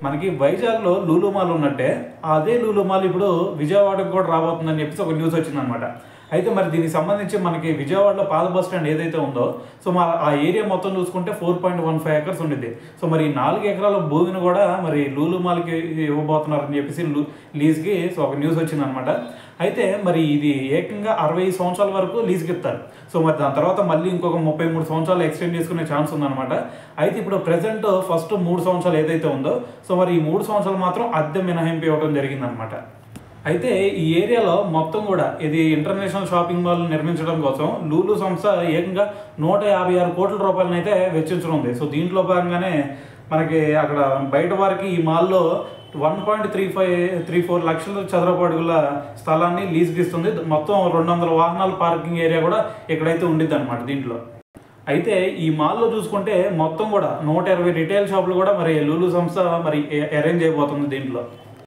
మనకి వైజాగ్లో లూలు మాల్ ఉన్నట్టే అదే లూలు మాల్ ఇప్పుడు విజయవాడకు కూడా రాబోతుందని చెప్పేసి ఒక న్యూస్ వచ్చిందనమాట. అయితే మరి దీనికి సంబంధించి మనకి విజయవాడలో పాత బస్ స్టాండ్ ఏదైతే ఉందో సో ఆ ఏరియా మొత్తం చూసుకుంటే 4.15 ఎకర్స్ ఉండిద్ది. సో మరి 4 ఎకరాల భూమిని కూడా మరి లూలు మాల్కి ఇవ్వబోతున్నారని చెప్పేసి లీజ్కి సో ఒక న్యూస్ వచ్చిందనమాట. అయితే మరి ఇది ఏకంగా 60 సంవత్సరాల వరకు లీజ్కి ఇస్తారు. సో మరి దాని తర్వాత మళ్ళీ ఇంకొక 33 సంవత్సరాలు ఎక్స్టెండ్ చేసుకునే ఛాన్స్ ఉందన్నమాట. అయితే ఇప్పుడు ప్రజెంట్ ఫస్ట్ 3 సంవత్సరాలు ఏదైతే ఉందో సో మరి ఈ 3 సంవత్సరాలు మాత్రం అద్దె మినహాయింపు ఇవ్వడం జరిగిందనమాట. అయితే ఈ ఏరియాలో మొత్తం కూడా ఇది ఇంటర్నేషనల్ షాపింగ్ మాల్ నిర్మించడం కోసం లూలు సంస్థ ఏకంగా 156 కోట్ల రూపాయలను అయితే వెచ్చించనుంది. సో దీంట్లో భాగంగానే మనకి అక్కడ బయట వారికి ఈ మాల్లో 1.34 లక్షల చదరపు అడుగుల స్థలాన్ని లీజ్కి ఇస్తుంది. మొత్తం 200 వాహనాల పార్కింగ్ ఏరియా కూడా ఇక్కడైతే ఉండిద్ది అనమాట దీంట్లో. అయితే ఈ మాల్లో చూసుకుంటే మొత్తం కూడా 120 రిటైల్ షాపులు కూడా మరి లూలు సంస్థ మరి అరేంజ్ అయిపోతుంది దీంట్లో.